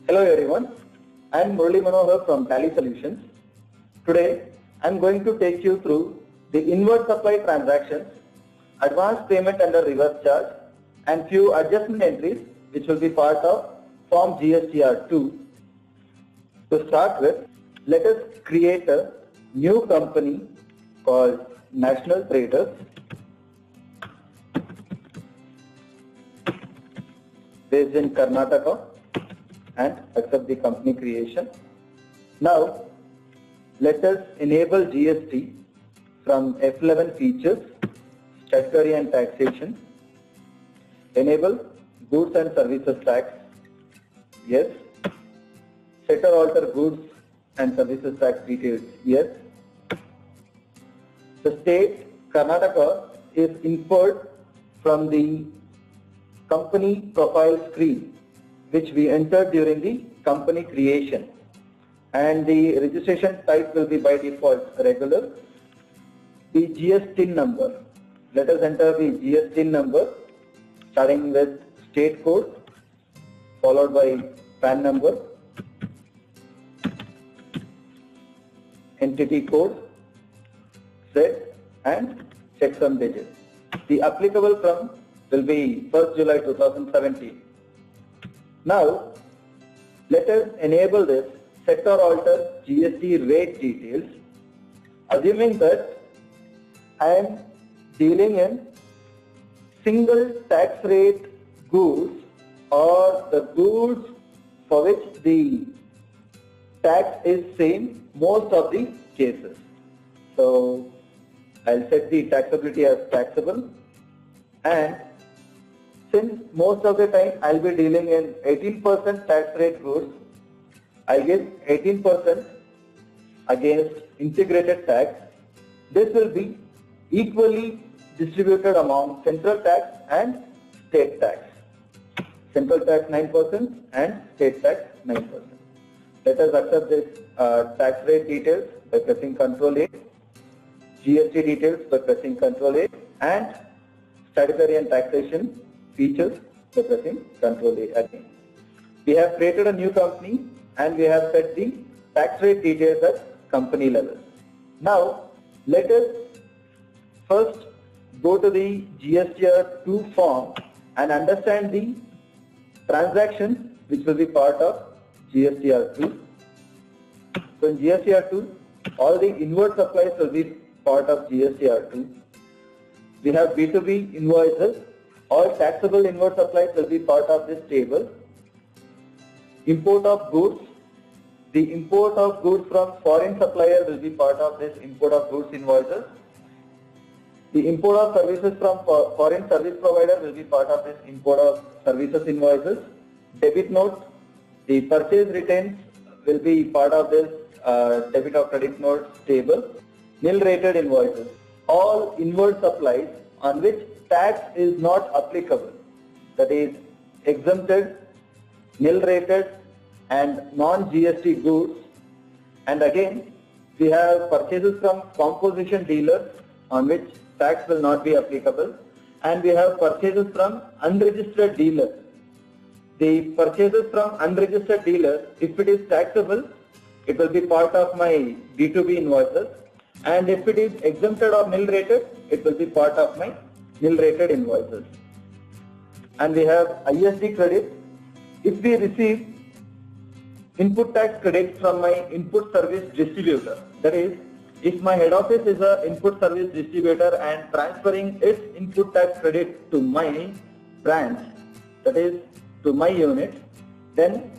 Hello everyone, I am Murali Manohar from Tally Solutions. Today I am going to take you through the inward supply transactions, advance payment under reverse charge and few adjustment entries which will be part of Form GSTR2. To start with, let us create a new company called National Traders based in Karnataka and accept the company creation. Now let us enable GST from F11 features, statutory and taxation. Enable goods and services tax, yes. Set or alter goods and services tax details, yes. The state Karnataka is inferred from the company profile screen which we entered during the company creation, and the registration type will be by default regular. The GST number, let us enter the GST number starting with state code followed by PAN number, entity code, set and checksum digit. The applicable from will be 1st July 2017. Now let us enable this set or alter GST rate details, assuming that I am dealing in single tax rate goods or the goods for which the tax is same most of the cases. So I'll set the taxability as taxable, and since most of the time I'll be dealing in 18% tax rate goods, I give 18% against integrated tax. This will be equally distributed among central tax and state tax. Central tax 9% and state tax 9%. Let us accept this tax rate details by pressing Ctrl A, GST details by pressing Ctrl A, and statutory and taxation features by pressing Ctrl A again. We have created a new company and we have set the tax rate details at company level. Now let us first go to the GSTR2 form and understand the transactions which will be part of GSTR2. So in GSTR2, all the inward supplies will be part of GSTR2. We have B2B invoices. All taxable inward supplies will be part of this table. Import of goods. The import of goods from foreign supplier will be part of this import of goods invoices. The import of services from foreign service provider will be part of this import of services invoices. Debit note. The purchase returns will be part of this debit or credit notes table. Nil rated invoices. All inward supplies on which tax is not applicable, that is exempted, nil rated and non-GST goods. And again we have purchases from composition dealers on which tax will not be applicable, and we have purchases from unregistered dealers. The purchases from unregistered dealers, if it is taxable, it will be part of my B2B invoices, and if it is exempted or nil rated, it will be part of my nil rated invoices. And we have ISD credit. If we receive input tax credit from my input service distributor, that is, if my head office is a input service distributor and transferring its input tax credit to my branch, that is to my unit, then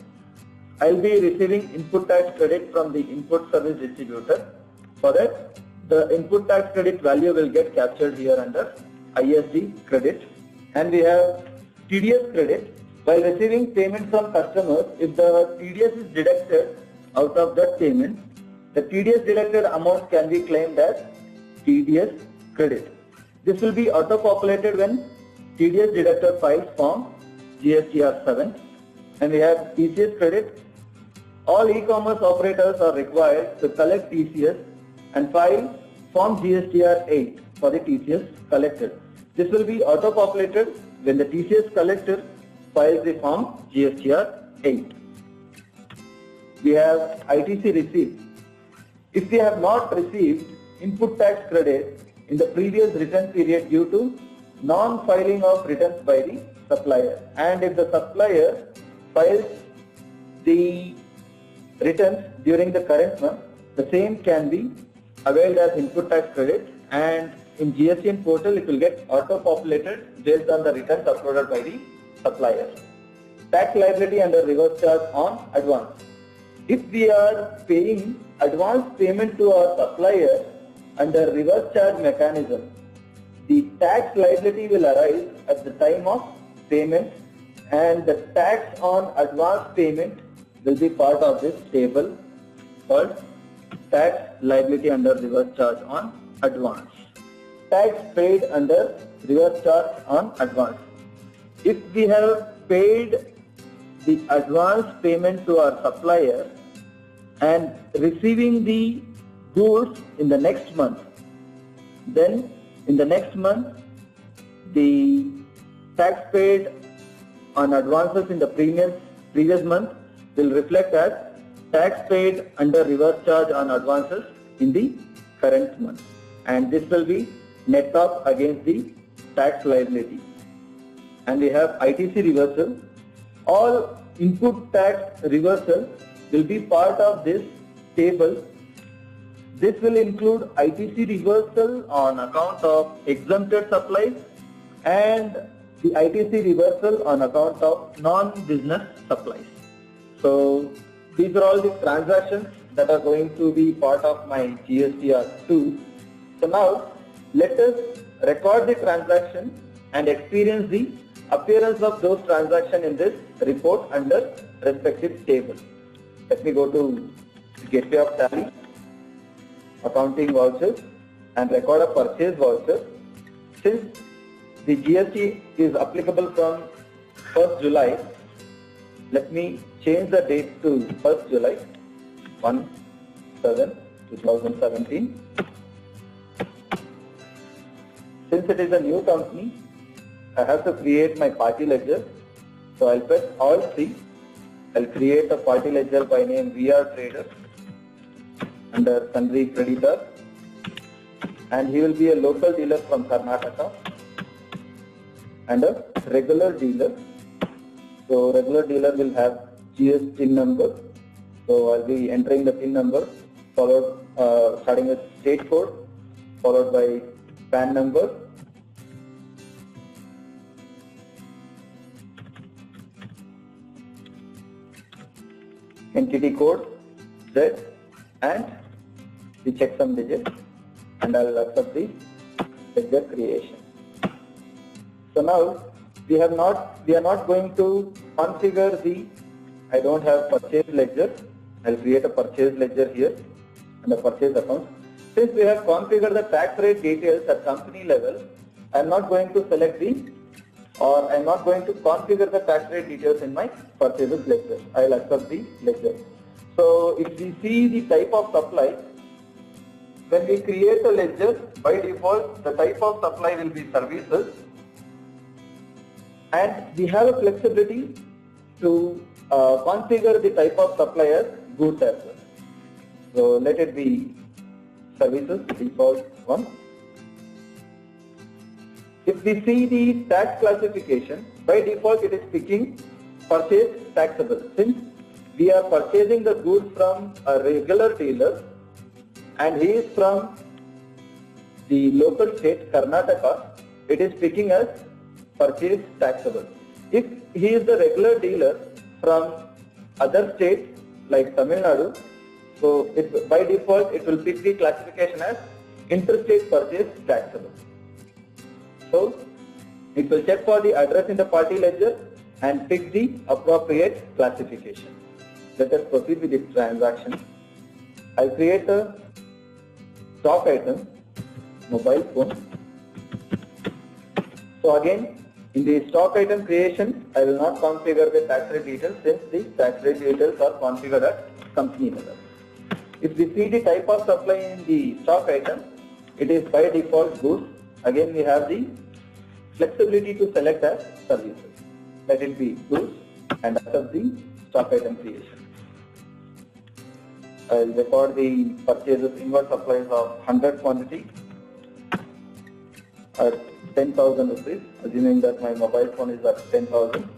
I'll be receiving input tax credit from the input service distributor. For that, the input tax credit value will get captured here under ISD credit. And we have TDS credit. While receiving payment from customers, if the TDS is deducted out of that payment, the TDS deducted amount can be claimed as TDS credit. This will be auto-populated when TDS deductor files Form GSTR7. And we have TCS credit. All e-commerce operators are required to collect TCS and file Form GSTR8 for the TCS collected. This will be auto-populated when the TCS collector files the Form GSTR8. we have ITC receipt. If we have not received input tax credit in the previous return period due to non-filing of returns by the supplier, and if the supplier files the returns during the current month, the same can be availed as input tax credit, and in GST portal it will get auto-populated based on the returns uploaded by the supplier. Tax liability under reverse charge on advance. If we are paying advance payment to our supplier under reverse charge mechanism, the tax liability will arise at the time of payment, and the tax on advance payment will be part of this table called tax liability under reverse charge on advance. Tax paid under reverse charge on advance. If we have paid the advance payment to our supplier and receiving the goods in the next month, then in the next month the tax paid on advances in the previous month will reflect as tax paid under reverse charge on advances in the current month, and this will be net off against the tax liability. And we have ITC reversal. All input tax reversal will be part of this table. This will include ITC reversal on account of exempted supplies and the ITC reversal on account of non-business supplies. So these are all the transactions that are going to be part of my GST-2. So now let us record the transaction and experience the appearance of those transactions in this report under respective table. Let me go to Gateway of Tally, Accounting Vouchers, and record a purchase voucher. Since the GST is applicable from 1st July, let me change the date to 1st July, 1/7/2017. Since it is a new company, I have to create my party ledger. So I'll press Alt+C. I'll create a party ledger by name VR Trader under Sundry Creditor, and he will be a local dealer from Karnataka and a regular dealer. So regular dealer will have GST PIN number. So I'll be entering the PIN number, followed starting with state code, followed by PAN number, entity code Z, and the checksum digit, and I will accept the ledger creation. So now we are not going to configure the, I don't have purchase ledger. I'll create a purchase ledger here and a purchase account. Since we have configured the tax rate details at company level, I'm not going to select I'm not going to configure the tax rate details in my purchases ledger. I'll accept the ledger. So if we see the type of supply, when we create a ledger, by default the type of supply will be services, and we have a flexibility to configure the type of supply as goods as well. So let it be services, default one. If we see the tax classification, by default it is picking purchase taxable. Since we are purchasing the goods from a regular dealer and he is from the local state Karnataka, it is picking as purchase taxable. If he is the regular dealer from other states like Tamil Nadu, so by default it will pick the classification as interstate purchase taxable. So it will check for the address in the party ledger and pick the appropriate classification. Let us proceed with the transaction. I'll create a stock item, mobile phone. So again, in the stock item creation, I will not configure the tax rate details since the tax rate details are configured at company level. If we see the type of supply in the stock item, it is by default goods. Again, we have the flexibility to select as services. Let it be goods and accept the stock item creation. I'll record the purchases inward supplies of 100 quantity at 10,000 rupees, assuming that my mobile phone is at 10,000.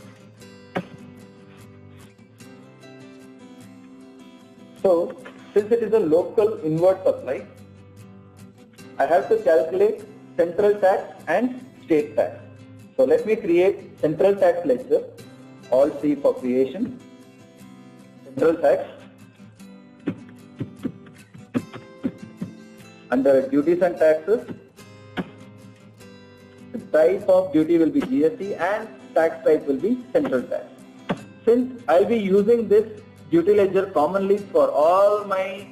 So, since it is a local inward supply, I have to calculate central tax and state tax. So let me create central tax ledger, Alt C for creation, central tax. Under duties and taxes, the type of duty will be GST and tax type will be central tax. Since I will be using this duty ledger commonly for all my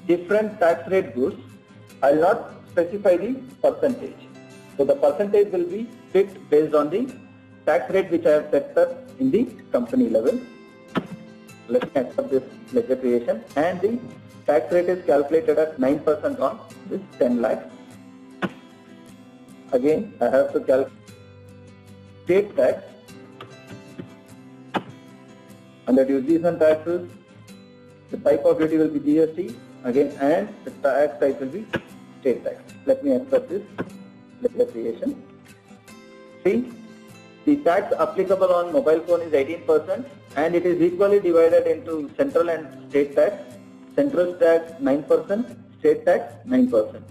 different tax rate goods, I will not specify the percentage. So the percentage will be fixed based on the tax rate which I have set up in the company level. Let me accept this ledger creation, and the tax rate is calculated at 9% on this 10 lakhs. Again, I have to calculate state tax. Under duties and taxes, the type of duty will be GST again, and the tax type will be state tax. Let me accept this ledger creation. See, the tax applicable on mobile phone is 18%, and it is equally divided into central and state tax. Central tax 9%, state tax 9%.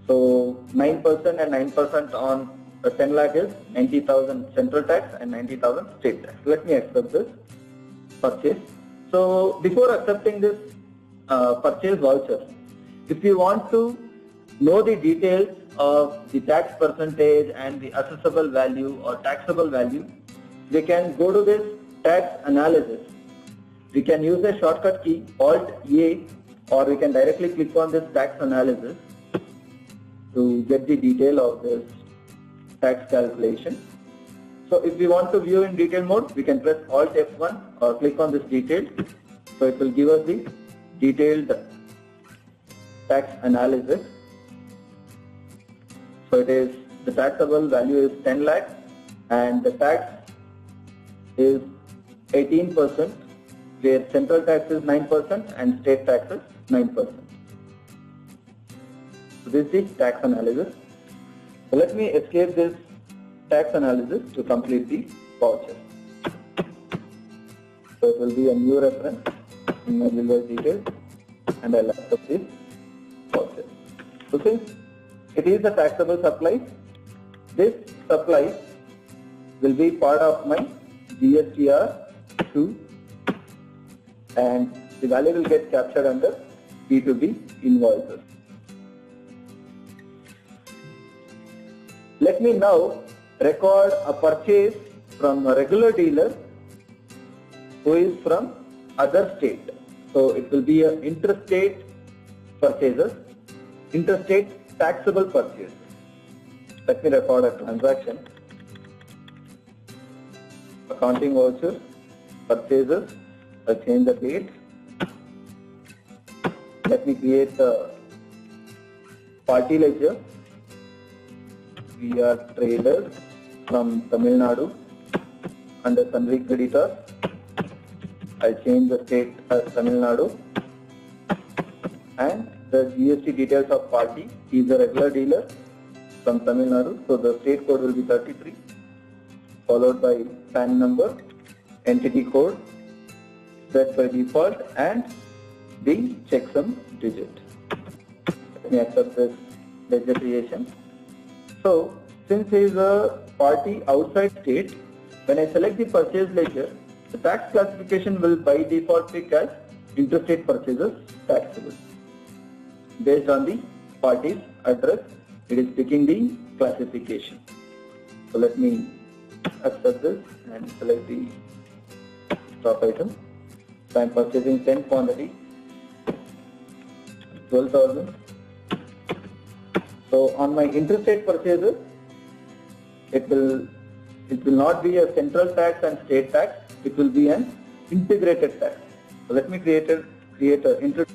So 9% and 9% on the 10 lakh is 90,000 central tax and 90,000 state tax. Let me accept this purchase. So before accepting this purchase voucher, if you want to know the details of the tax percentage and the assessable value or taxable value, we can go to this tax analysis. We can use a shortcut key Alt-A, or we can directly click on this tax analysis to get the detail of this tax calculation. So if we want to view in detail mode, we can press Alt F1 or click on this detail. So it will give us the detailed tax analysis. So it is, the taxable value is 10 lakhs and the tax is 18%, where central tax is 9% and state tax is 9%. So this is the tax analysis. So let me escape this tax analysis to complete the voucher. So it will be a new reference in my bill details, and I'll accept this voucher. So since it is a taxable supply, this supply will be part of my GSTR2, and the value will get captured under B2B invoices. Let me now record a purchase from a regular dealer who is from other state. So it will be an interstate purchases, interstate taxable purchases. Let me record a transaction. Accounting voucher, purchases. I'll change the date. Let me create a party ledger. We are traders from Tamil Nadu under sundry creditors. I'll change the state as Tamil Nadu, and the GST details of party. He is a regular dealer from Tamil Nadu, so the state code will be 33, followed by PAN number, entity code, set by default, and the checksum digit. Let me accept this ledger creation. So since he is a party outside state, when I select the purchase ledger, the tax classification will by default pick as interstate purchases taxable. Based on the party's address, it is picking the classification. So let me accept this and select the stock item. So I am purchasing 10 quantity, 12,000. So on my interstate purchases, it will not be a central tax and state tax. It will be an integrated tax. So let me create a integrated.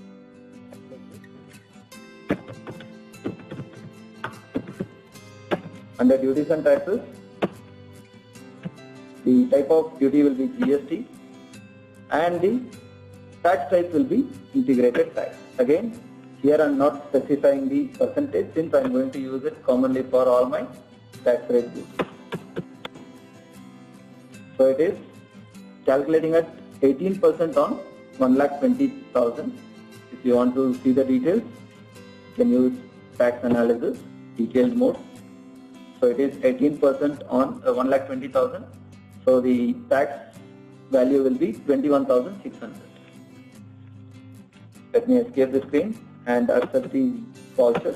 Under duties and taxes, the type of duty will be GST, and the tax type will be integrated tax. Again, here I am not specifying the percentage since I am going to use it commonly for all my tax rate goods. So it is calculating at 18% on 1,20,000. If you want to see the details, you can use tax analysis, detailed mode. So it is 18% on 1,20,000. So the tax value will be 21,600. Let me escape the screen and accept the voucher.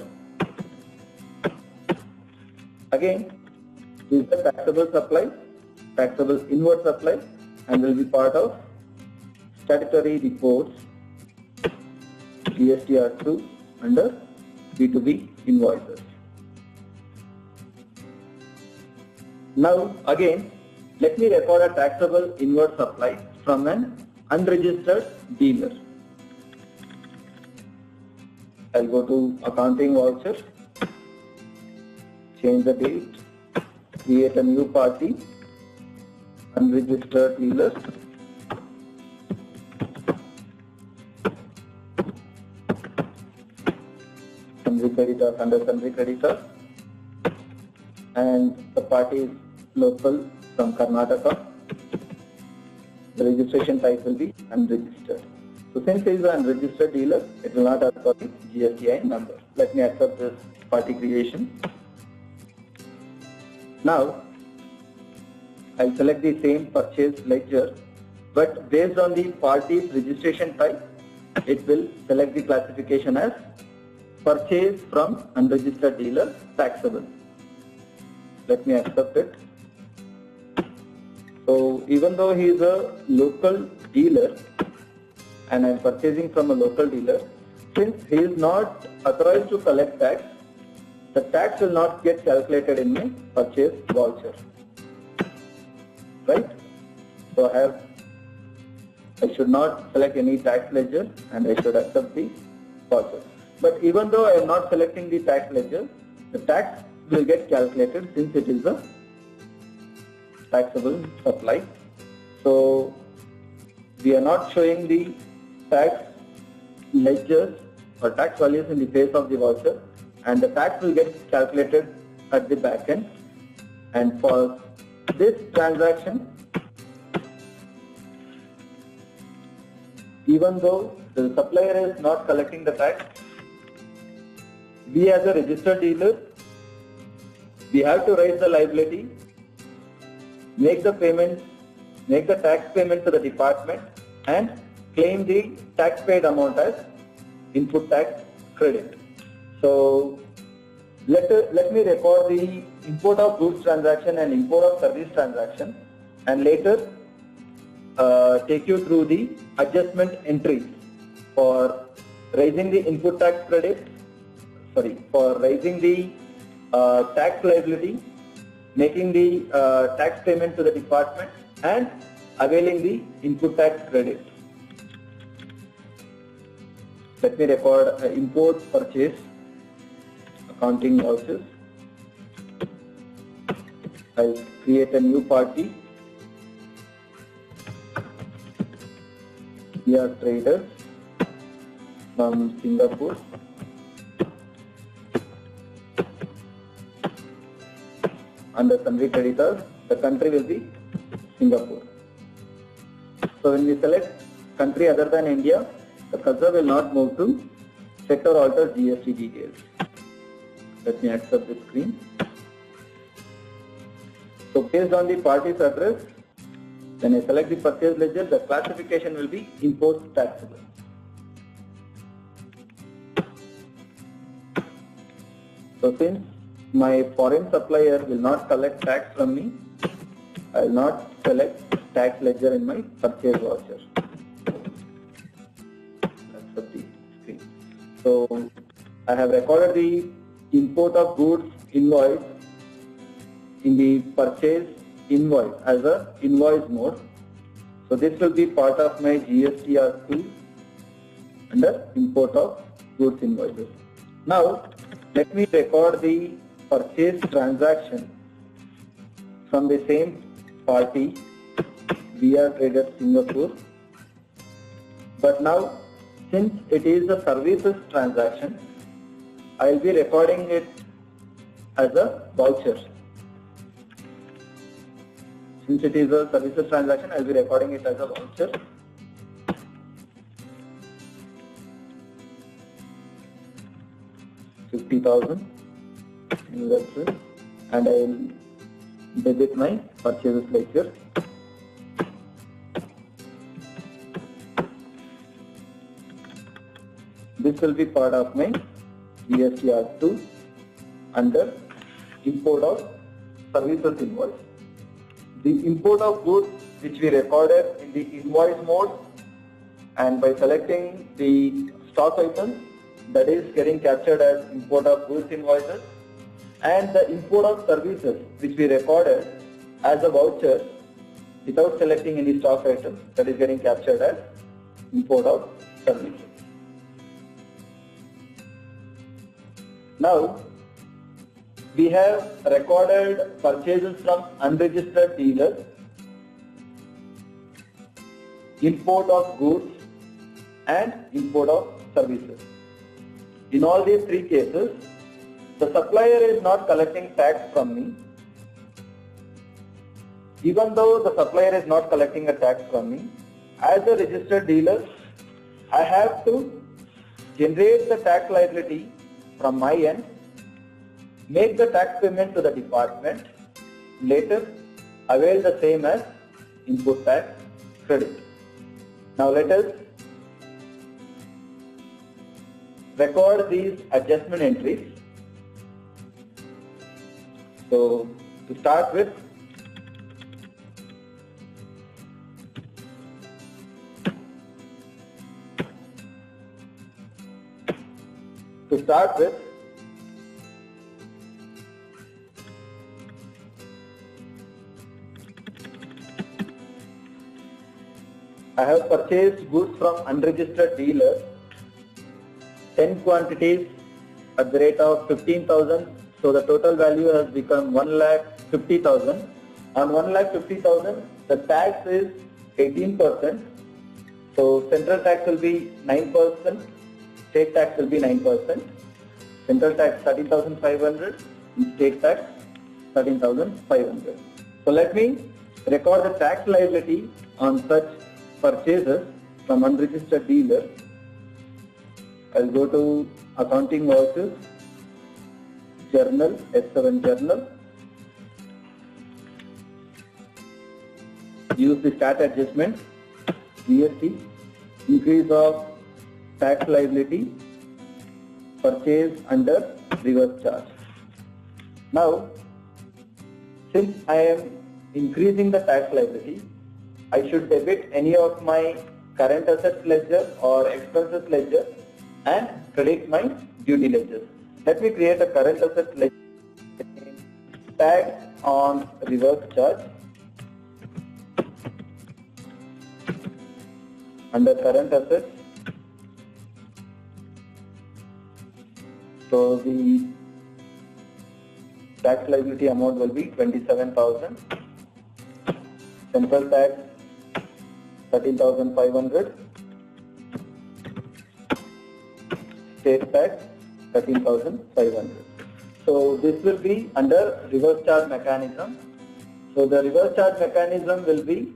Again, this is the taxable supply, taxable inward supply, and will be part of statutory reports GST-R2 under B2B invoices. Now again, let me record a taxable inward supply from an unregistered dealer. I'll go to accounting voucher, change the date, create a new party, unregistered dealer, sundry creditors under sundry creditors, and the party is local from Karnataka. The registration type will be unregistered. So since it is an unregistered dealer, it will not ask for the GSTI number. Let me accept this party creation. Now, I'll select the same purchase ledger, but based on the party's registration type, it will select the classification as purchase from unregistered dealer taxable. Let me accept it. So even though he is a local dealer and I am purchasing from a local dealer, since he is not authorized to collect tax, the tax will not get calculated in my purchase voucher. Right? So I should not select any tax ledger and I should accept the voucher. But even though I am not selecting the tax ledger, the tax will get calculated since it is a taxable supply. So we are not showing the tax ledgers or tax values in the face of the voucher, and the tax will get calculated at the back end. And for this transaction, even though the supplier is not collecting the tax, we as a registered dealer, we have to raise the liability, make the payment, make the tax payment to the department, and claim the tax paid amount as input tax credit. So let me record the import of goods transaction and import of service transaction, and later take you through the adjustment entries for raising the input tax credit, for raising the tax liability, making the tax payment to the department, and availing the input tax credit. Let me record import purchase accounting vouchers. I'll create a new party. We are traders from Singapore. Under sundry creditors, the country will be Singapore. So when we select country other than India, the cursor will not move to check or alter GST details. Let me accept the screen. So based on the party's address, when I select the purchase ledger, the classification will be import taxable. So since my foreign supplier will not collect tax from me, I will not select tax ledger in my purchase voucher. Accept the screen. So I have recorded the import of goods invoice in the purchase invoice as a invoice mode. So this will be part of my GST-R2 under import of goods invoices. Now let me record the purchase transaction from the same party, We Are Traders Singapore, But now, since it is a services transaction, I will be recording it as a voucher. Since it is a services transaction, I will be recording it as a voucher. $50,000 investment, and I will debit my purchases ledger. This will be part of my GST under import of services invoice. The import of goods which we recorded in the invoice mode, and by selecting the stock items, that is getting captured as import of goods invoices, and the import of services which we recorded as a voucher without selecting any stock items, that is getting captured as import of services. Now, we have recorded purchases from unregistered dealers, import of goods, and import of services. In all these three cases, the supplier is not collecting tax from me. Even though the supplier is not collecting a tax from me, as a registered dealer, I have to generate the tax liability from my end, make the tax payment to the department, later avail the same as input tax credit. Now let us record these adjustment entries. So to start with, I have purchased goods from unregistered dealers, 10 quantities at the rate of 15,000. So the total value has become 1,50,000. On 1,50,000, the tax is 18%. So central tax will be 9%, state tax will be 9%. Central tax 13,500, and state tax 13,500. So let me record the tax liability on such purchases from unregistered dealers. I'll go to accounting vouchers, journal, S7 journal, use the stat adjustment, GST, increase of tax liability, purchase under reverse charge. Now, since I am increasing the tax liability, I should debit any of my current assets ledger or expenses ledger and credit my duty ledgers. Let me create a current asset ledger, tax on reverse charge. Under current assets, so the tax liability amount will be 27,000. Central tax 13,500. State tax 13,500. So this will be under reverse charge mechanism. So the reverse charge mechanism will be,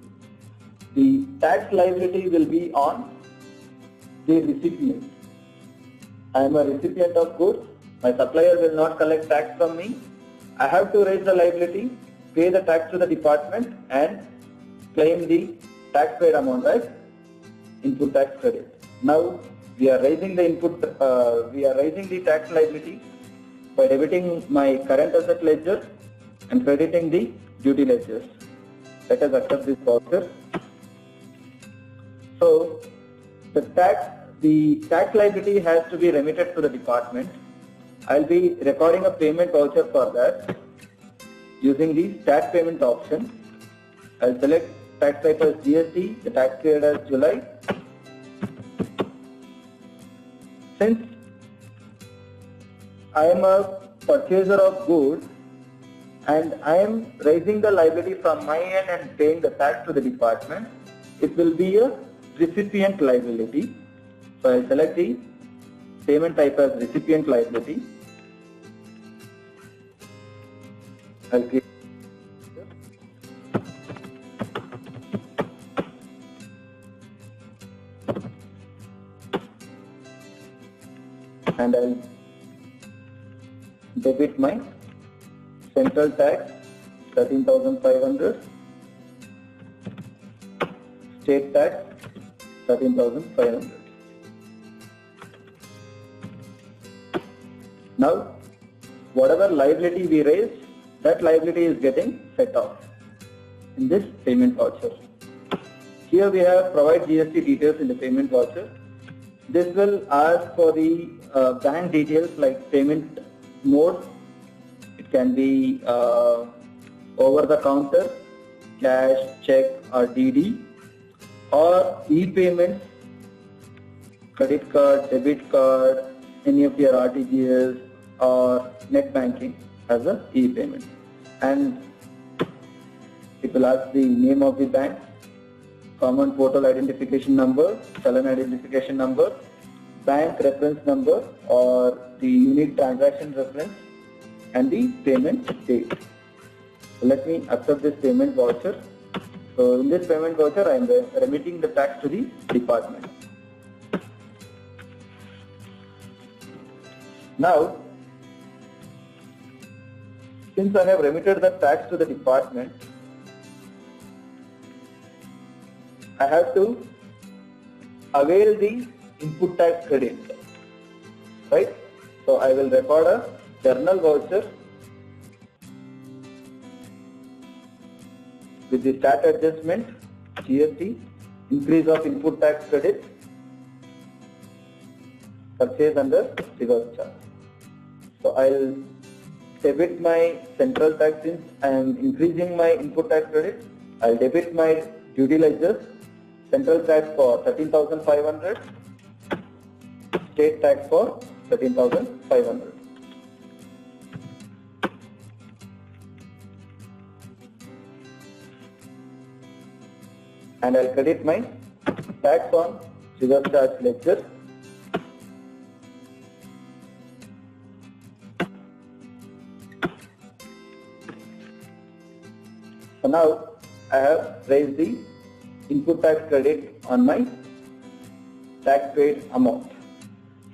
the tax liability will be on the recipient. I am a recipient of goods. My supplier will not collect tax from me. I have to raise the liability, pay the tax to the department, and claim the tax paid amount as input tax credit. Now we are raising the tax liability by debiting my current asset ledger and crediting the duty ledgers. Let us accept this voucher. So the tax liability has to be remitted to the department. I will be recording a payment voucher for that using the stat payment option. I will select tax type as GST, the tax period as July. Since I am a purchaser of goods and I am raising the liability from my end and paying the tax to the department, it will be a recipient liability. So I'll select the payment type as recipient liability. I'll create and I'll debit my central tax 13,500, state tax 13,500. Now, whatever liability we raise, that liability is getting set off in this payment voucher. Here we have provide GST details in the payment voucher. This will ask for the bank details like payment mode. It can be over the counter, cash, check or DD, or e-payments, credit card, debit card, any of your RTGS or net banking as a e-payment. And it will ask the name of the bank, common portal identification number, challan identification number, bank reference number or the unique transaction reference, and the payment date. So let me accept this payment voucher. So in this payment voucher, I am remitting the tax to the department. Now, since I have remitted the tax to the department, I have to avail the input tax credit, right? So I will record a journal voucher with the stat adjustment, GST, increase of input tax credit, purchase under reverse charge. So I'll debit my central tax since I am increasing my input tax credit. I'll debit my duty ledgers, central tax for 13,500, state tax for 13,500. And I'll credit my tax on reverse charge ledger. So now I have raised the input tax credit on my tax paid amount.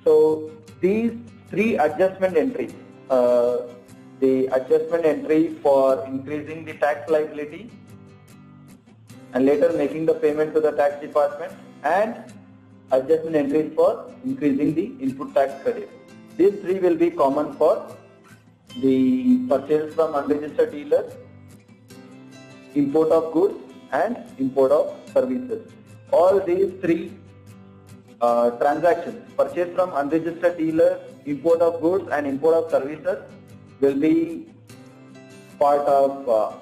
So these three adjustment entries, the adjustment entry for increasing the tax liability and later making the payment to the tax department, and adjustment entries for increasing the input tax credit. These three will be common for the purchase from unregistered dealer, import of goods and import of services. All these three transactions, purchase from unregistered dealer, import of goods and import of services, will be part of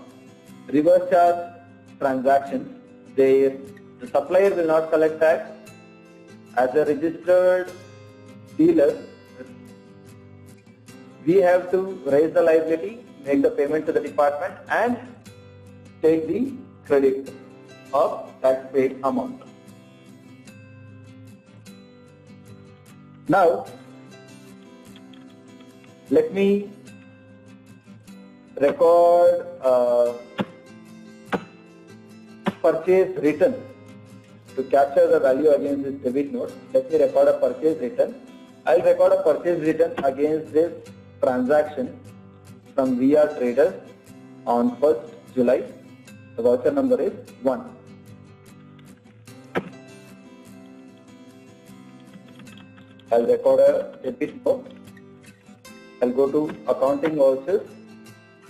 reverse charge transactions. The supplier will not collect tax. As a registered dealer, we have to raise the liability, make the payment to the department and take the credit of tax paid amount. Now, let me record purchase return to capture the value against this debit note. Let me record a purchase return. I'll record a purchase return against this transaction from VR Traders on 1st July. The voucher number is 1. I'll record a debit note. I'll go to accounting vouchers.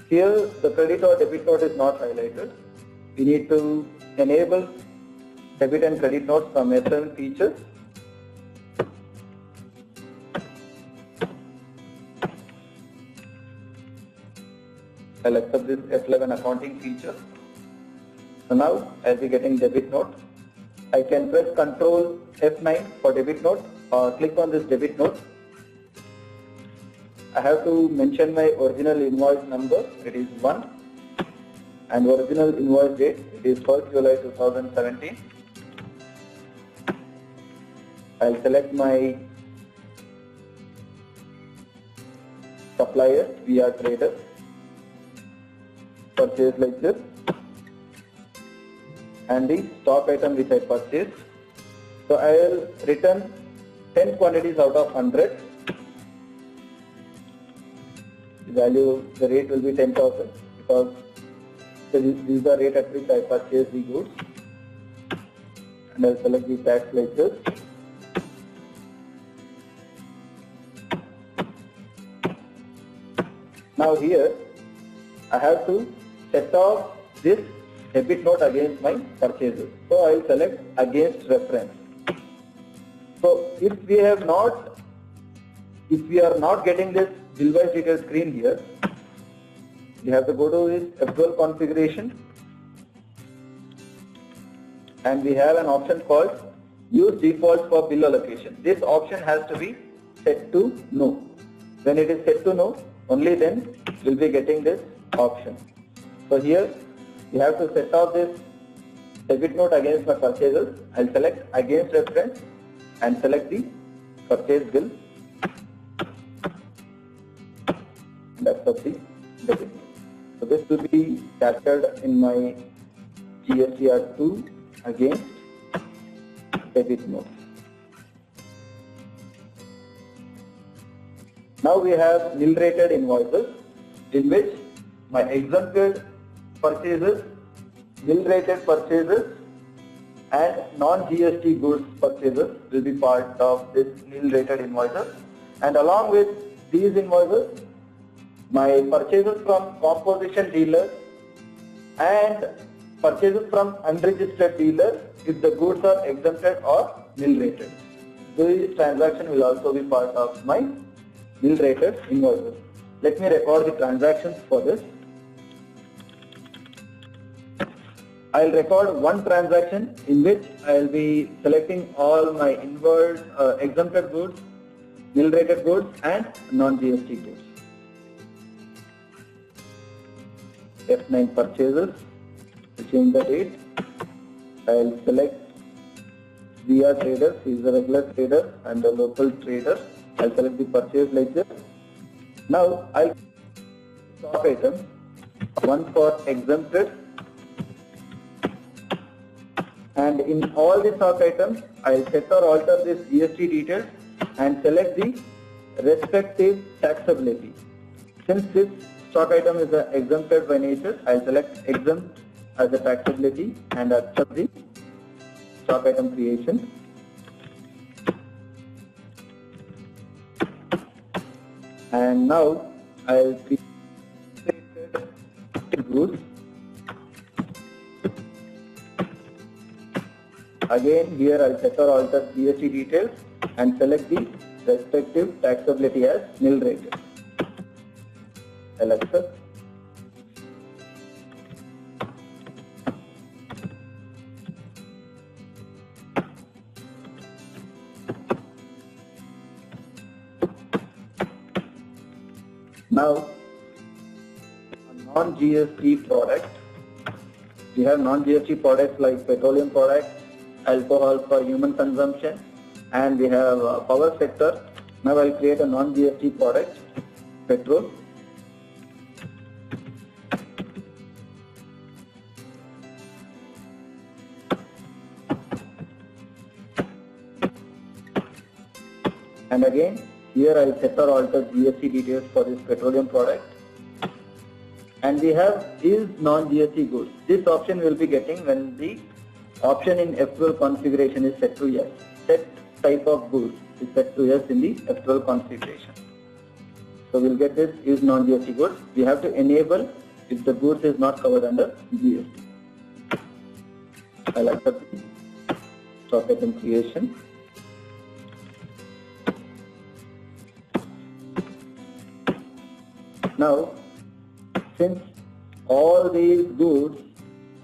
Here the credit or debit note is not highlighted. We need to enable debit and credit notes from S7 features. I'll accept this F11 accounting feature. So now I'll be getting debit note. I can press Ctrl F9 for debit note or click on this debit note. I have to mention my original invoice number, it is 1, and original invoice date, it is 1st July 2017. I'll select my supplier, VR trader, purchase ledger, and the stock item which I purchased. So I will return 10 quantities out of 100. The rate will be 10,000 because this is the rate at which I purchased the goods. And I'll select the tax ledger. Now here I have to set off this debit note against my purchases. So I will select against reference. So if we are not getting this bill wise detail screen here, you have to go to this F12 configuration, and we have an option called use defaults for bill allocation. This option has to be set to no. When it is set to no, only then we'll be getting this option. So here you have to set off this debit note against my purchases. I'll select against reference and select the purchase bill. That's of the debit note. So this will be captured in my GST-2 against debit note. Now we have nil rated invoices, in which my exempted purchases, nil rated purchases, and non-GST goods purchases will be part of this nil rated invoices. And along with these invoices, my purchases from composition dealers and purchases from unregistered dealers if the goods are exempted or nil rated. This transaction will also be part of my nil rated invoices. Let me record the transactions for this. I'll record one transaction in which I'll be selecting all my invoice exempted goods, nil rated goods, and non-GST goods. F9 purchases, to change the date, I'll select VR traders, he is the regular trader and the local trader. I'll select the purchase ledger. Now I'll stock items, one for exempted, and in all the stock items I'll set or alter this GST details and select the respective taxability. Since this stock item is exempted by nature, I'll select exempt as a taxability and accept the stock item creation. And now I'll create goods. Again here I'll set or alter GST details and select the respective taxability as nil rated. I'll accept. Now, a non-GST product, we have non-GST products like petroleum products, alcohol for human consumption, and we have power sector. Now I'll create a non-GST product, petrol. And again, here I'll set or alter GST details for this petroleum product. And we have is non-GST goods. This option will be getting when the option in F12 configuration is set to yes. Set type of goods is set to yes in the F12 configuration. So we'll get this is non-GST goods. We have to enable if the goods is not covered under GST. I'll accept the stock item creation. Now, since all these goods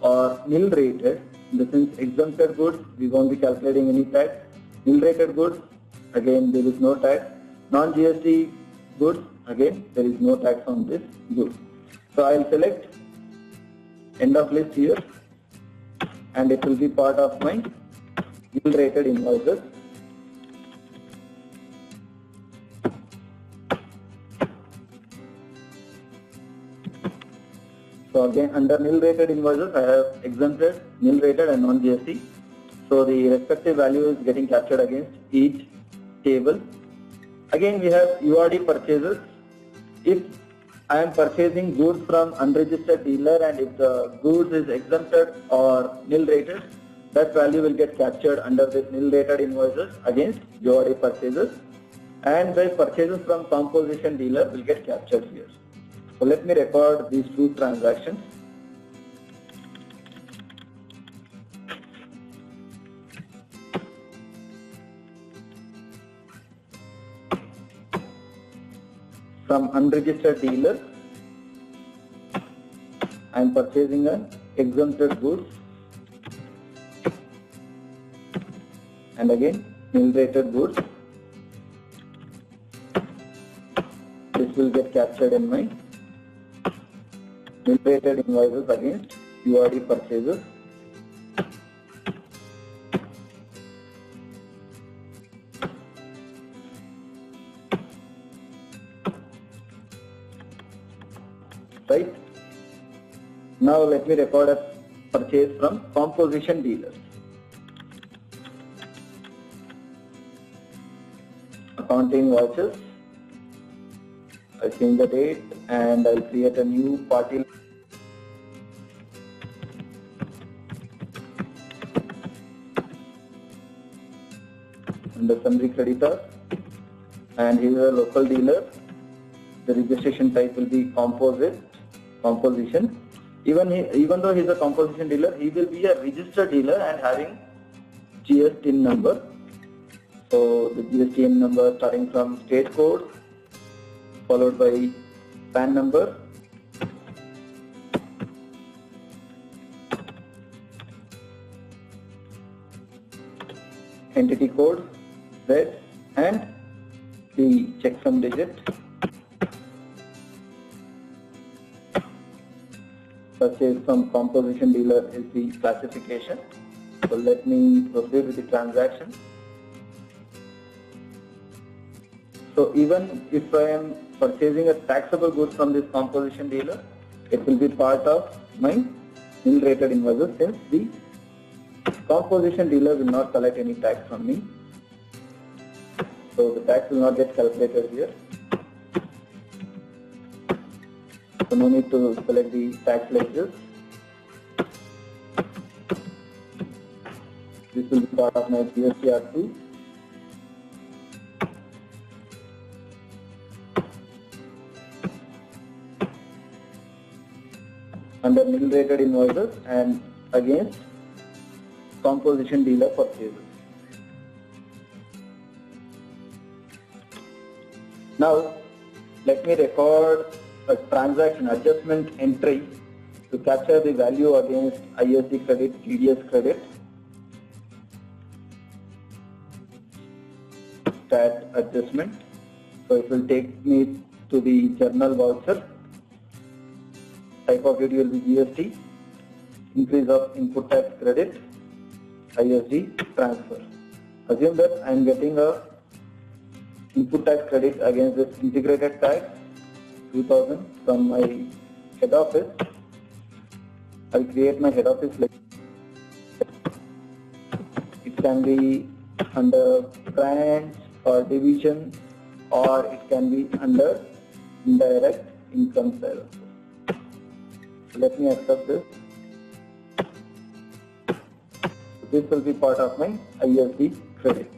are nil rated, in the sense exempted goods, we won't be calculating any tax. Nil rated goods, again there is no tax. Non-GST goods, again there is no tax on this good. So I'll select end of list here, and it will be part of my nil rated invoices. So again, under nil rated invoices, I have exempted, nil rated and non-GST. So the respective value is getting captured against each table. Again, we have URD purchases. If I am purchasing goods from unregistered dealer and if the goods is exempted or nil rated, that value will get captured under this nil rated invoices against URD purchases, and the purchases from composition dealer will get captured here. So let me record these two transactions. From unregistered dealer, I am purchasing an exempted goods, and again nil rated goods. This will get captured in my nil rated invoices against URD purchases. Right? Now let me record a purchase from composition dealers. Accounting invoices. I'll change the date and I'll create a new party. Under summary creditor, and he is a local dealer. The registration type will be composition. Even though he is a composition dealer, he will be a registered dealer and having GST number. So the GST number starting from state code, followed by PAN number, entity code, Z, and the checksum digit. Purchase from composition dealer is the classification. So let me proceed with the transaction. So even if I am purchasing a taxable goods from this composition dealer, it will be part of my nil rated invoices, since the composition dealer will not collect any tax from me. So the tax will not get calculated here. So no need to select the tax ledgers. This will be part of my GST-R2. Under nil rated invoices and against composition dealer purchases. Now let me record a transaction adjustment entry to capture the value against ISD credit, TDS credit, stat adjustment. So it will take me to the journal voucher. Type of duty will be GST, increase of input tax credit, ISD transfer. Assume that I am getting a input tax credit against this integrated tax 2000 from my head office. I'll create my head office. It can be under branch or division, or it can be under indirect income sale. Let me accept this. This will be part of my ISD credit.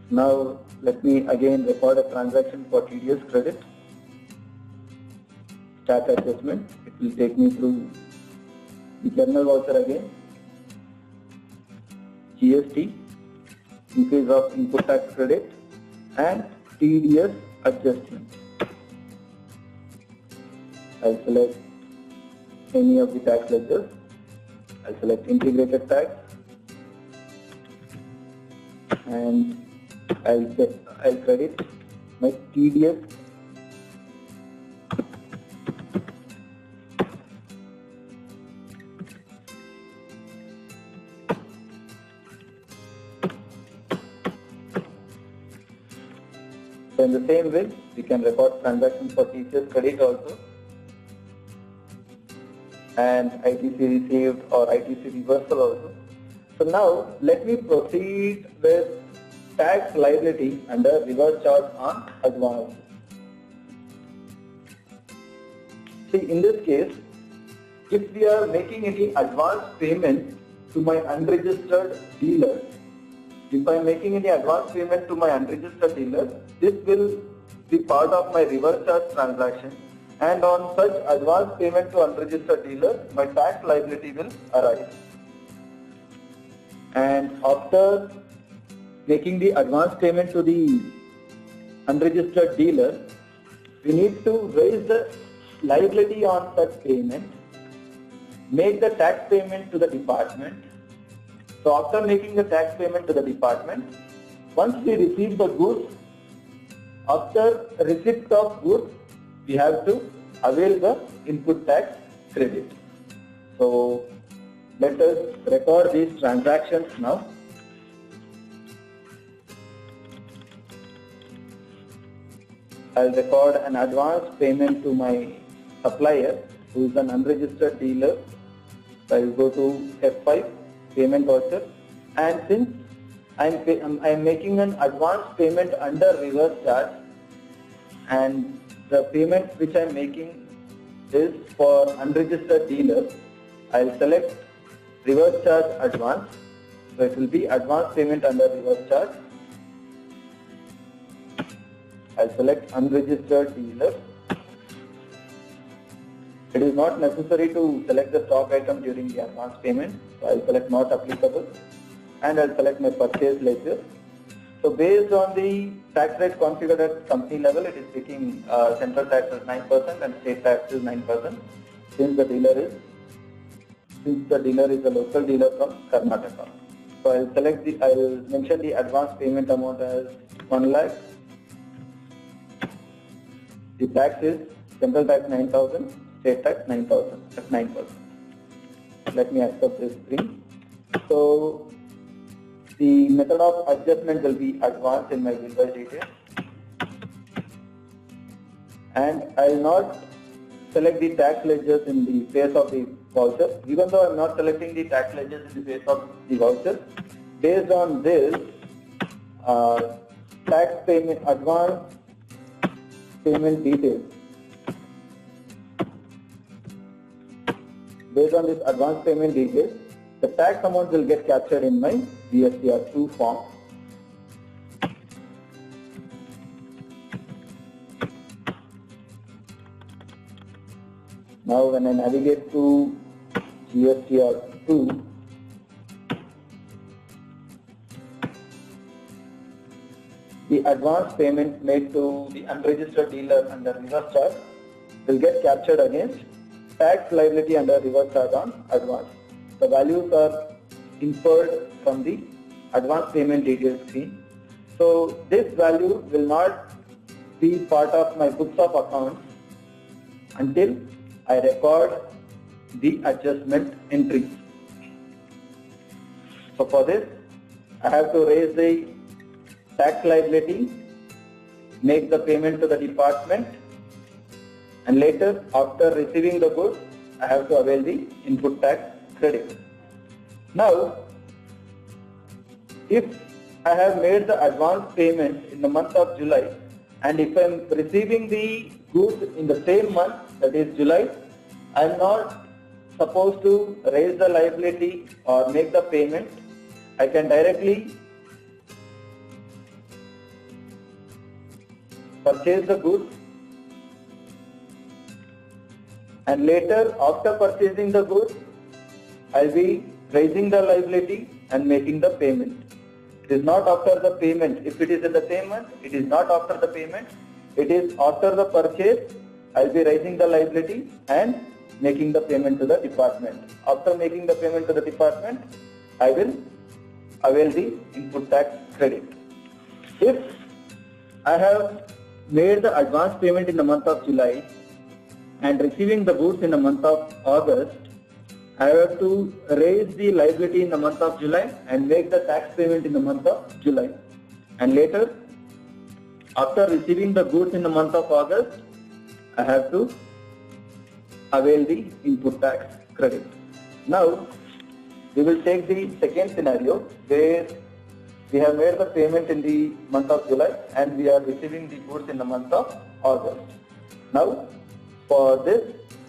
Now let me again record a transaction for TDS credit, stat adjustment. It will take me through the journal voucher again, GST, increase of input tax credit, and TDS adjustment. I'll select any of the tax ledgers. I'll select integrated tax, and I'll credit my TDS So in the same way, we can record transactions for TCS credit also, and ITC received or ITC reversal also. So now let me proceed with tax liability under reverse charge on advance. See, in this case, if we are making any advance payment to my unregistered dealer, if I am making any advance payment to my unregistered dealer, this will be part of my reverse charge transaction, and on such advance payment to unregistered dealer, my tax liability will arise. And after making the advance payment to the unregistered dealer, we need to raise the liability on such payment, make the tax payment to the department. So after making the tax payment to the department, once we receive the goods, after receipt of goods, we have to avail the input tax credit. So let us record these transactions now. I'll record an advance payment to my supplier who is an unregistered dealer. So I will go to F5, payment voucher, and since I am making an advance payment under reverse charge, and the payment which I am making is for unregistered dealer, I will select reverse charge advance. So it will be advance payment under reverse charge. I'll select unregistered dealer. It is not necessary to select the stock item during the advance payment, so I'll select not applicable, and I'll select my purchase ledger. So based on the tax rate configured at company level, it is taking central tax as 9% and state tax is 9%, since the dealer is a local dealer from Karnataka. So I'll mention the advance payment amount as 1 lakh. The tax is central tax 9,000, state tax 9,000 at 9%. Let me accept this screen. So the method of adjustment will be advance in my bill by detail, and I will not select the tax ledgers in the face of the voucher. Even though I am not selecting the tax ledgers in the face of the voucher, based on this tax payment advance payment details, based on this advance payment details, the tax amount will get captured in my GST-2 form. Now when I navigate to GST-2, the advance payment made to the unregistered dealer under reverse charge will get captured against tax liability under reverse charge on advance. The values are inferred from the advance payment details screen. So this value will not be part of my books of accounts until I record the adjustment entries. So for this, I have to raise the tax liability, make the payment to the department, and later, after receiving the goods, I have to avail the input tax credit. Now, if I have made the advance payment in the month of July, and if I am receiving the goods in the same month, that is July, I am not supposed to raise the liability or make the payment. I can directly purchase the goods, and later, after purchasing the goods, I will be raising the liability and making the payment. It is not after the payment. If it is in the same month, it is not after the payment. It is after the purchase, I will be raising the liability and making the payment to the department. After making the payment to the department, I will avail the input tax credit. If I have made the advance payment in the month of July and receiving the goods in the month of August, I have to raise the liability in the month of July and make the tax payment in the month of July. And later, After receiving the goods in the month of August, I have to avail the input tax credit. Now, we will take the second scenario where we have made the payment in the month of July and we are receiving the goods in the month of August. Now, for this,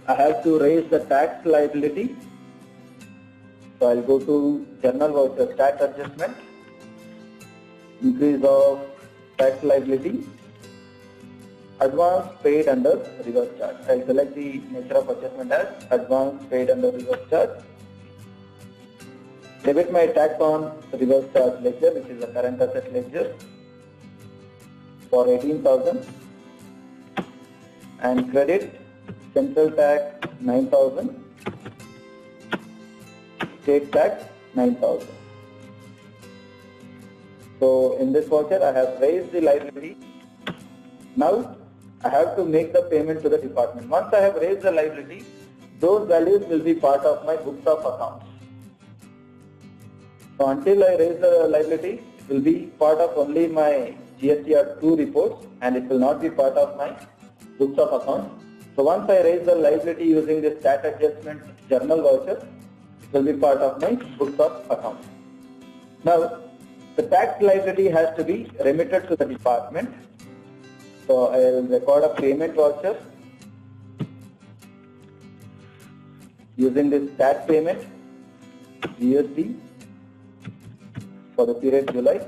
I have to raise the tax liability. So I'll go to General Voucher Tax Adjustment, increase of tax liability, advance paid under reverse charge. I'll select the nature of adjustment as advance paid under reverse charge. Debit my tax on reverse charge ledger, which is the current asset ledger, for 18,000, and credit central tax 9,000, state tax 9,000. So in this voucher I have raised the liability. Now I have to make the payment to the department. Once I have raised the liability, those values will be part of my books of accounts. So until I raise the liability, it will be part of only my GST-2 reports and it will not be part of my books of accounts. So once I raise the liability using this tax adjustment journal voucher, it will be part of my books of accounts. Now, the tax liability has to be remitted to the department. So I will record a payment voucher using this tax payment GST for the period July,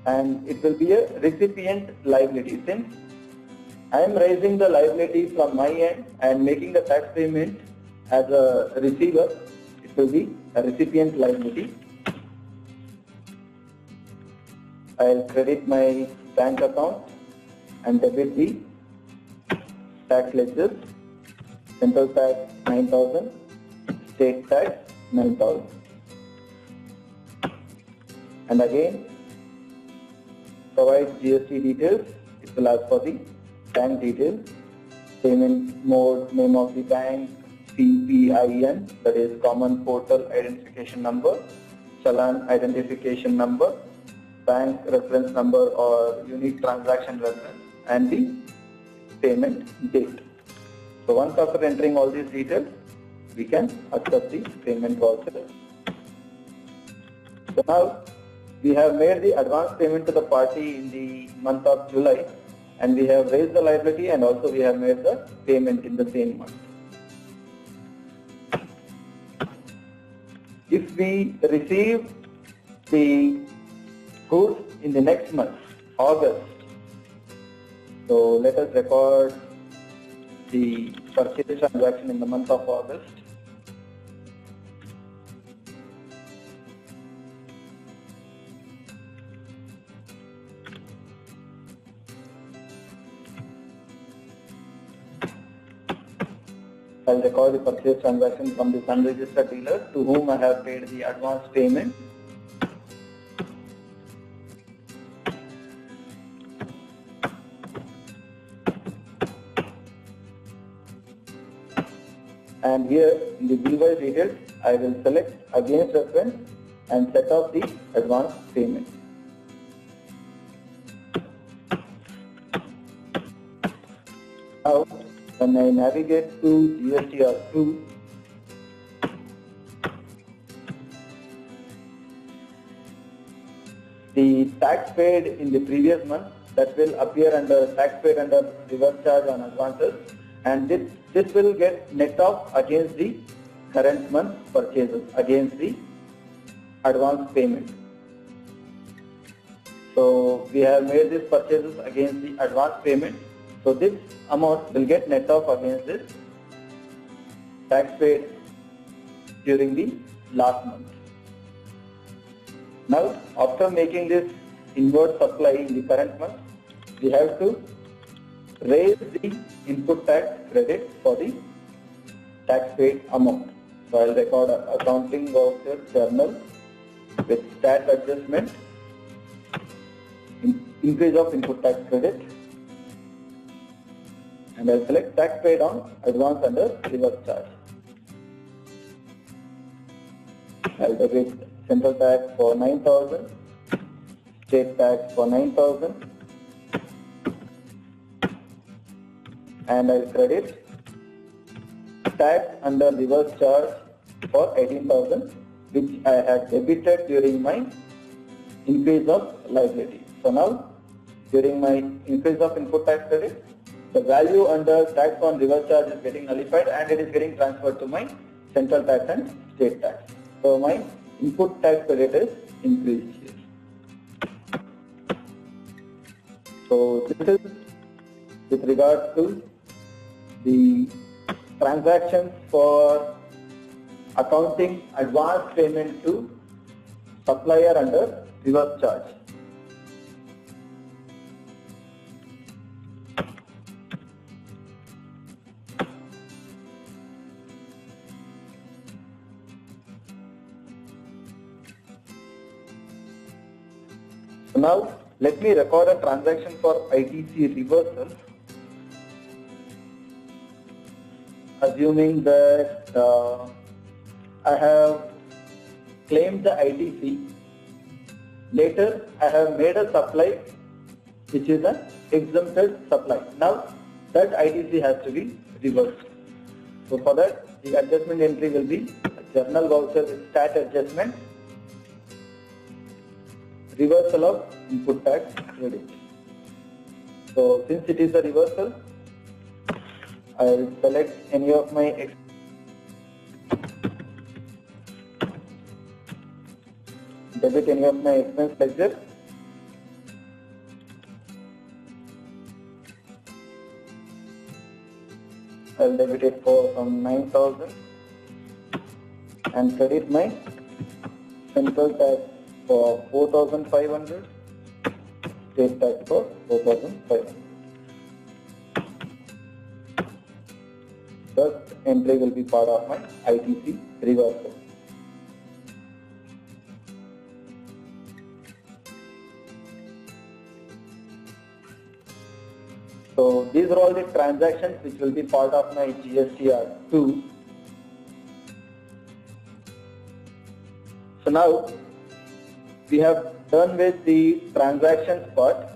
and it will be a recipient liability. Since I am raising the liability from my end and making the tax payment as a receiver, it will be a recipient liability. I will credit my bank account and debit the tax ledgers, central tax 9,000, state tax 9,000. And again, provide GST details. It will ask for the bank details, payment mode, name of the bank, CPIN, that is Common Portal Identification Number, Challan Identification Number, bank reference number or unique transaction reference, and the payment date. So once after entering all these details, we can accept the payment voucher. So now we have made the advance payment to the party in the month of July, and we have raised the liability and also we have made the payment in the same month. If we receive the goods in the next month, August, so let us record the purchase transaction in the month of August. I'll record the purchase transaction from this unregistered dealer to whom I have paid the advance payment. And here in the bill-wise details, I will select against reference and set off the advance payment. Now, when I navigate to GST-2, the tax paid in the previous month, that will appear under tax paid under reverse charge on advances, and this will get net off against the current month purchases, against the advance payment. So we have made these purchases against the advance payment. So this amount will get net off against this tax paid during the last month. Now, after making this inward supply in the current month, we have to raise the input tax credit for the tax paid amount. So I will record accounting voucher journal with stat adjustment, increase of input tax credit, and I will select tax paid on advance under reverse charge. I will debit central tax for 9,000, state tax for 9,000, and I credit tax under reverse charge for 18,000, which I had debited during my increase of liability. So now, during my increase of input tax credit, the value under tax on reverse charge is getting nullified and it is getting transferred to my central tax and state tax. So my input tax credit is increased here. So this is with regard to the transactions for accounting advance payment to supplier under reverse charge. So now let me record a transaction for ITC reversal, assuming that I have claimed the ITC. Later I have made a supply which is an exempted supply. Now that ITC has to be reversed. So for that the adjustment entry will be a journal voucher with stat adjustment, reversal of input tax credit. So since it is a reversal, I will select any of my debit any of my expense ledger. I will debit it for from 9,000 and credit my central tax for 4,500, state tax for 4,500. Thus, entry will be part of my ITC reversal. So these are all the transactions which will be part of my GST-2. So now we have done with the transactions part.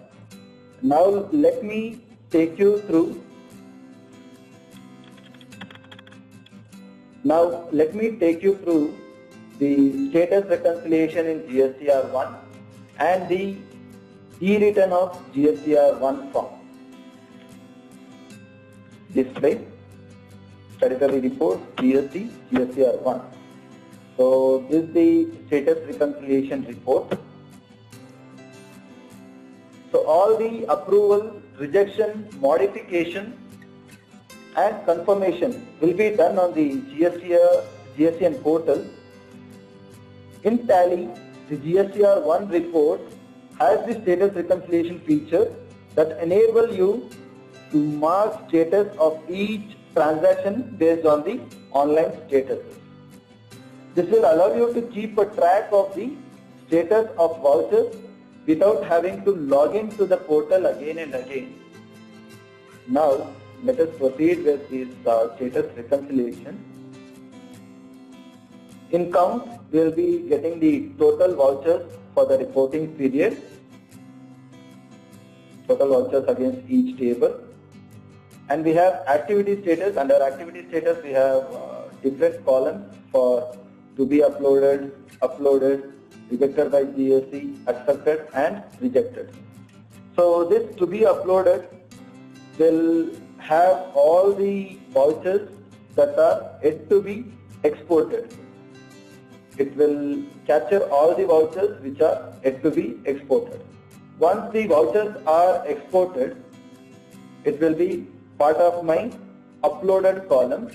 Now let me take you through the status reconciliation in GST-1 and the e-return of GST-1 form. Display statutory report GST, GST-1. So this is the status reconciliation report. So all the approval, rejection, modification and confirmation will be done on the GSTN portal. In Tally, the GST-1 report has the status reconciliation feature that enable you to mark status of each transaction based on the online statuses. This will allow you to keep a track of the status of vouchers without having to log into the portal again and again. Now let us proceed with this status reconciliation. In count, we will be getting the total vouchers for the reporting period, total vouchers against each table. And we have activity status. Under activity status we have different columns for to be uploaded, rejected by GST, accepted and rejected. So this to be uploaded will have all the vouchers that are yet to be exported. It will capture all the vouchers which are yet to be exported. Once the vouchers are exported, it will be part of my uploaded column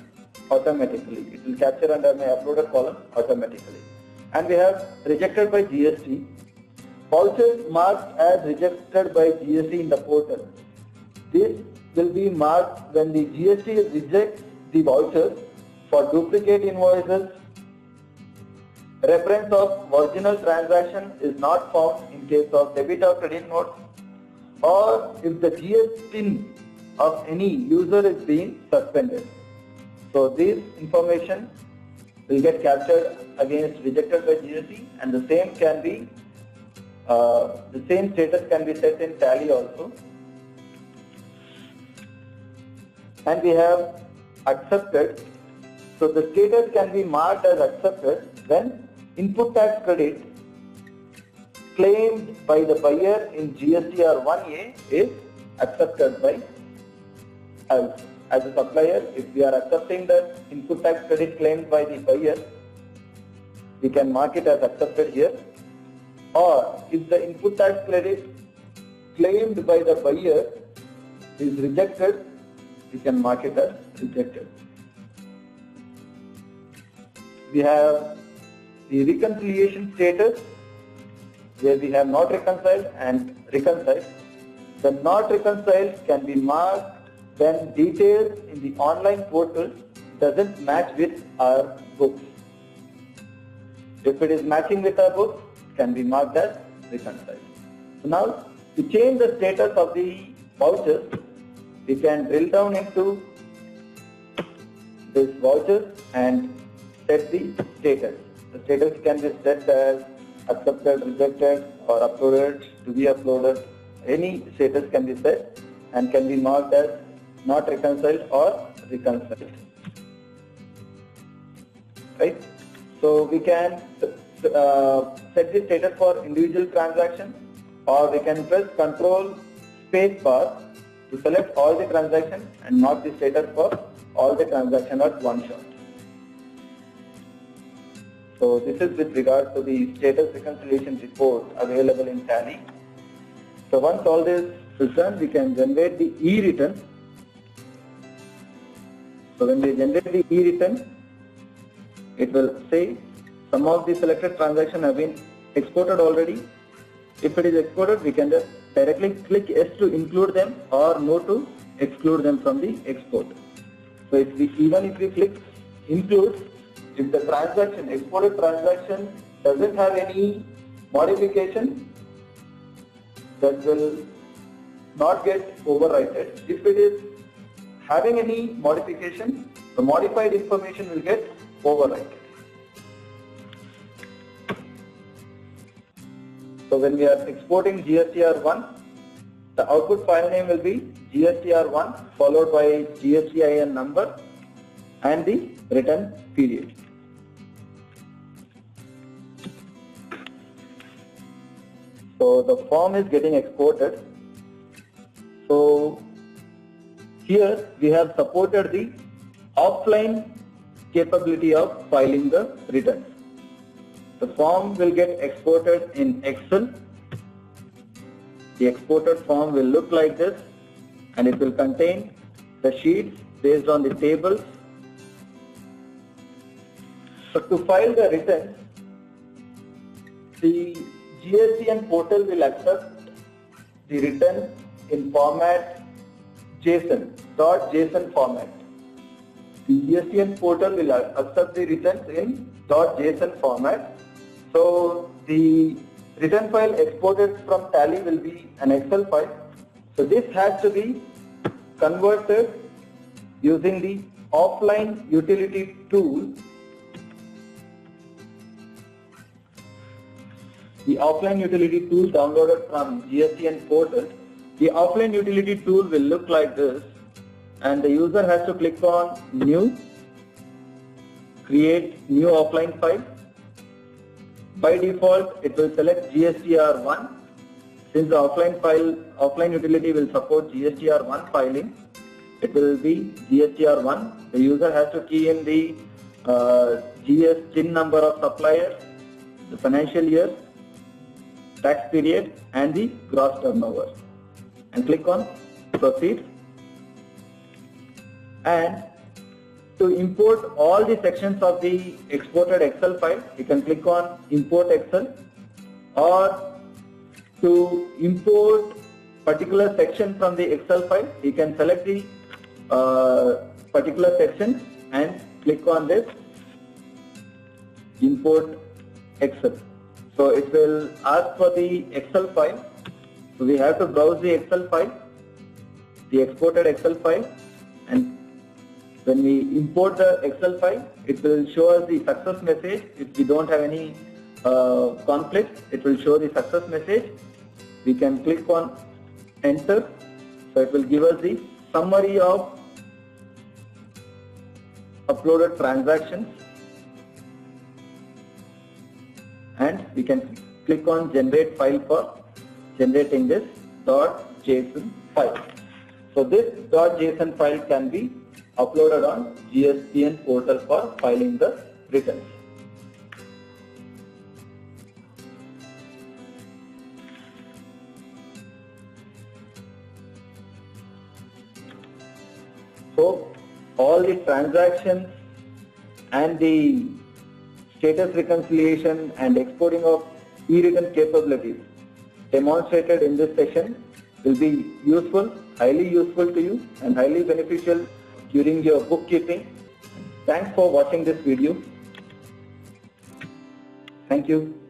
automatically. It will capture under my uploaded column automatically. And we have rejected by GST. Vouchers marked as rejected by GST in the portal. This will be marked when the GST rejects the vouchers for duplicate invoices, reference of original transaction is not found in case of debit or credit notes, or if the GST PIN of any user is being suspended. So this information will get captured against rejected by GST, and the same can be the same status can be set in Tally also. And we have accepted. So the status can be marked as accepted when input tax credit claimed by the buyer in GSTR 1A is accepted by us. As a supplier, if we are accepting the input tax credit claimed by the buyer, we can mark it as accepted here. Or if the input tax credit claimed by the buyer is rejected, we can mark it as rejected. We have the reconciliation status, where we have not reconciled and reconciled. The not reconciled can be marked when details in the online portal doesn't match with our books. If it is matching with our books, it can be marked as reconciled. So now, to change the status of the vouchers, we can drill down into this vouchers and set the status. The status can be set as accepted, rejected, or uploaded, to be uploaded. Any status can be set and can be marked as not reconciled or reconciled. Right? So we can set the status for individual transaction, or we can press Control space bar to select all the transactions and mark the status for all the transactions at one shot. So this is with regard to the status reconciliation report available in Tally. So once all this is done, we can generate the e-return. So when we generate the e-return, it will say some of the selected transactions have been exported already. If it is exported, we can just directly click yes to include them or no to exclude them from the export. So even if we click include, if the transaction, exported transaction doesn't have any modification, that will not get overwritten. If it is having any modification, the modified information will get overwritten. So when we are exporting GSTR1, the output file name will be GSTR1 followed by GSTIN number and the return period. So the form is getting exported. So here we have supported the offline capability of filing the returns. The form will get exported in Excel. The exported form will look like this, and it will contain the sheets based on the tables. So to file the returns, the GSTN portal will accept the return in format JSON, .json format. The GSTN portal will accept the returns in .json format. So the return file exported from Tally will be an Excel file. So this has to be converted using the offline utility tool. The offline utility tool downloaded from GSTN portal. The offline utility tool will look like this, and the user has to click on New, create new offline file. By default, it will select GSTR1. Since the offline utility will support GSTR1 filing, it will be GSTR1. The user has to key in the GSTIN number of supplier, the financial year, tax period, and the gross turnover, and click on Proceed. And to import all the sections of the exported Excel file, you can click on Import Excel, or to import particular section from the Excel file, you can select the particular section and click on this Import Excel. So it will ask for the Excel file. So we have to browse the Excel file, the exported Excel file, and When we import the Excel file, it will show us the success message. If we don't have any conflict, it will show the success message. We can click on enter. So it will give us the summary of uploaded transactions, and we can click on generate file for generating this .json file. So this .json file can be uploaded on GSTN portal for filing the returns. So all the transactions and the status reconciliation and exporting of e-return capabilities demonstrated in this session will be useful, highly useful to you and highly beneficial during your bookkeeping. Thanks for watching this video. Thank you.